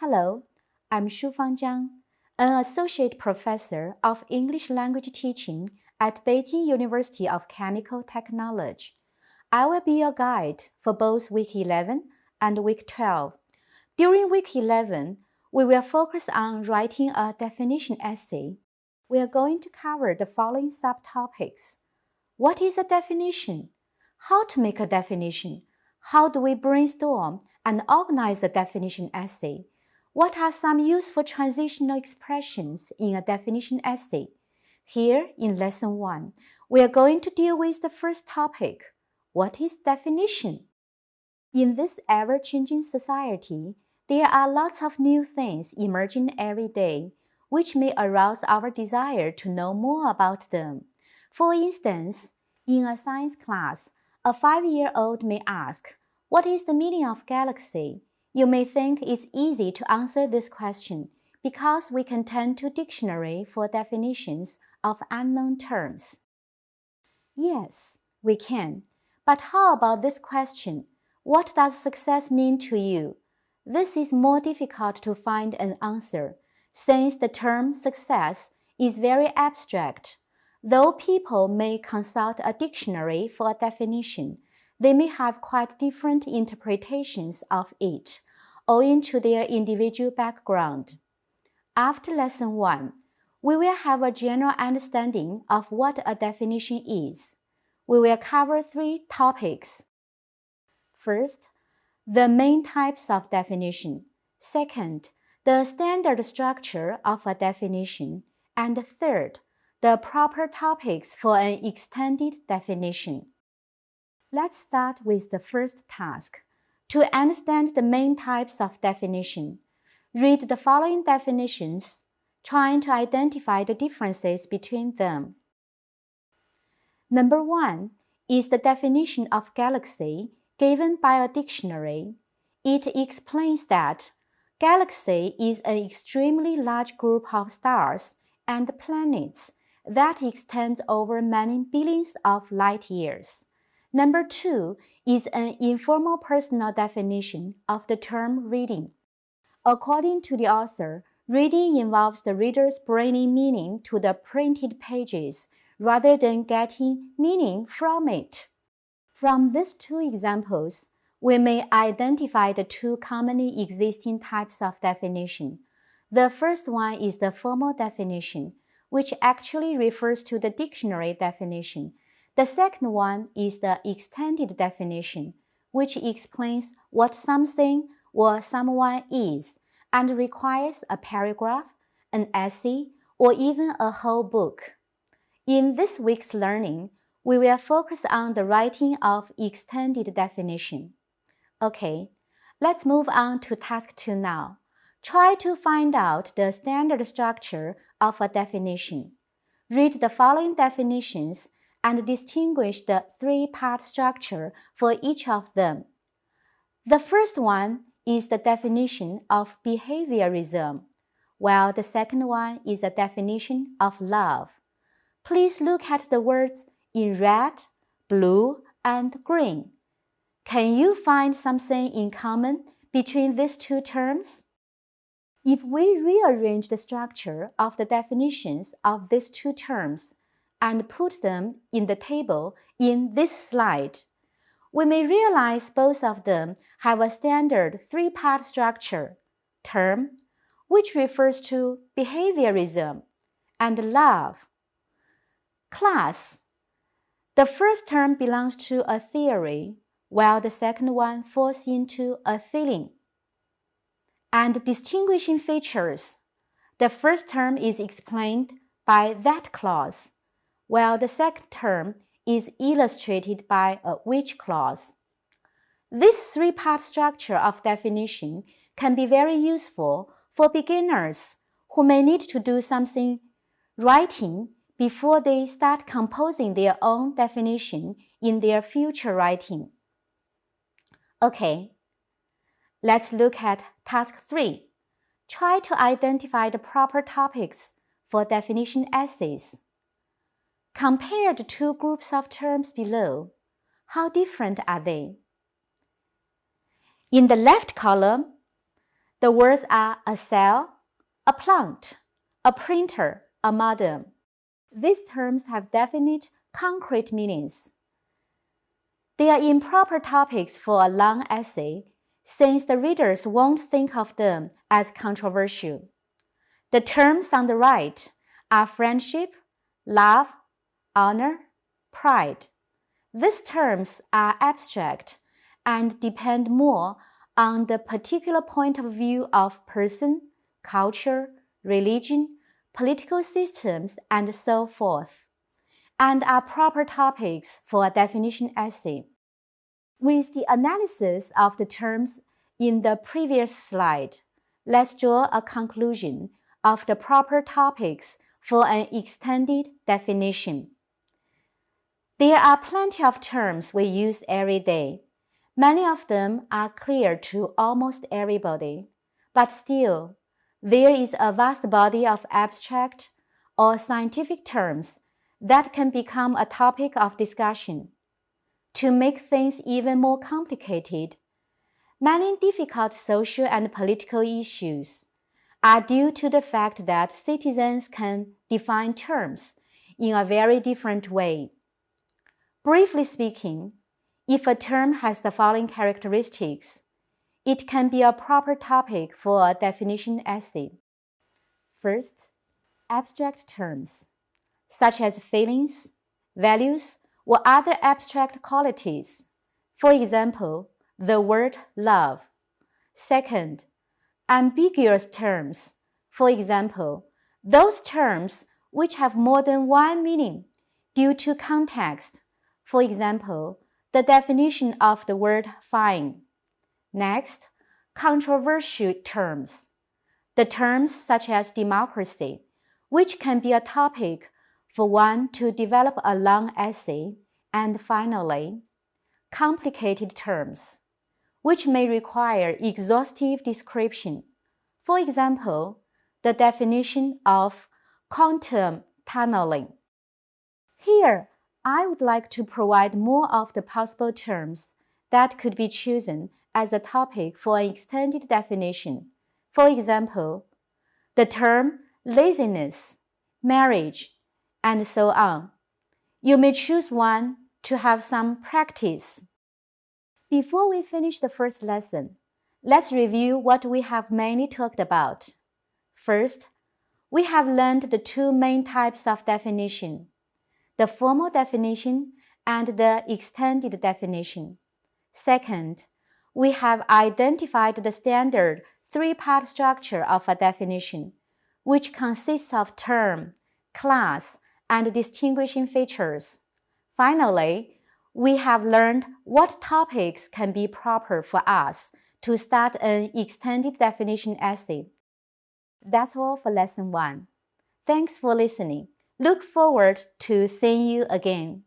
Hello, I'm Shufang Zhang, an associate professor of English language teaching at Beijing University of Chemical Technology. I will be your guide for both week 11 and week 12. During week 11, we will focus on writing a definition essay. We are going to cover the following subtopics. What is a definition? How to make a definition? How do we brainstorm and organize a definition essay? What are some useful transitional expressions in a definition essay? Here in Lesson 1, we are going to deal with the first topic. What is definition? In this ever-changing society, there are lots of new things emerging every day, which may arouse our desire to know more about them. For instance, in a science class, a 5-year-old may ask, "What is the meaning of galaxy?" You may think it's easy to answer this question because we can turn to dictionary for definitions of unknown terms. Yes, we can. But how about this question? What does success mean to you? This is more difficult to find an answer, since the term success is very abstract. Though people may consult a dictionary for a definition, they may have quite different interpretations of it, owing to their individual background. After Lesson 1, we will have a general understanding of what a definition is. We will cover 3 topics. First, the main types of definition. Second, the standard structure of a definition. And third, the proper topics for an extended definition. Let's start with the first task. To understand the main types of definition, read the following definitions, trying to identify the differences between them. Number 1 is the definition of galaxy given by a dictionary. It explains that galaxy is an extremely large group of stars and planets that extends over many billions of light years. Number 2 is an informal personal definition of the term reading. According to the author, reading involves the reader's bringing meaning to the printed pages rather than getting meaning from it. From these 2 examples, we may identify the 2 commonly existing types of definition. The first one is the formal definition, which actually refers to the dictionary definition. The second one is the extended definition, which explains what something or someone is and requires a paragraph, an essay, or even a whole book. In this week's learning, we will focus on the writing of extended definition. Okay, let's move on to task 2 now. Try to find out the standard structure of a definition. Read the following definitions and distinguish the 3-part structure for each of them. The first one is the definition of behaviorism, while the second one is a definition of love. Please look at the words in red, blue, and green. Can you find something in common between these 2 terms? If we rearrange the structure of the definitions of these 2 terms and put them in the table in this slide, we may realize both of them have a standard 3-part structure, term, which refers to behaviorism, and love. Class. The first term belongs to a theory, while the second one falls into a feeling. And distinguishing features. The first term is explained by that clause, while the second term is illustrated by a which clause. This 3-part structure of definition can be very useful for beginners who may need to do something writing before they start composing their own definition in their future writing. Okay, let's look at task 3. Try to identify the proper topics for definition essays. Compare the 2 groups of terms below. How different are they? In the left column, The words are a cell, a plant, a printer, a modem. These terms have definite, concrete meanings. They are improper topics for a long essay, since the readers won't think of them as controversial. The terms on the right are friendship, love, honor, pride. These terms are abstract and depend more on the particular point of view of person, culture, religion, political systems, and so forth, and are proper topics for a definition essay. With the analysis of the terms in the previous slide, let's draw a conclusion of the proper topics for an extended definition. There are plenty of terms we use every day. Many of them are clear to almost everybody, but still, there is a vast body of abstract or scientific terms that can become a topic of discussion. To make things even more complicated, many difficult social and political issues are due to the fact that citizens can define terms in a very different way. Briefly speaking, if a term has the following characteristics, it can be a proper topic for a definition essay. First, abstract terms, such as feelings, values, or other abstract qualities. For example, the word love. Second, ambiguous terms. For example, those terms which have more than one meaning due to context. For example, the definition of the word fine. Next, controversial terms. The terms such as democracy, which can be a topic for one to develop a long essay, and finally, complicated terms, which may require exhaustive description. For example, the definition of quantum tunneling. Here, I would like to provide more of the possible terms that could be chosen as a topic for an extended definition. For example, the term laziness, marriage, and so on. You may choose one to have some practice. Before we finish the first lesson, let's review what we have mainly talked about. First, we have learned the two main types of definition, the formal definition and the extended definition. Second, we have identified the standard three-part structure of a definition, which consists of term, class, and distinguishing features. Finally, we have learned what topics can be proper for us to start an extended definition essay. That's all for lesson 1. Thanks for listening. Look forward to seeing you again.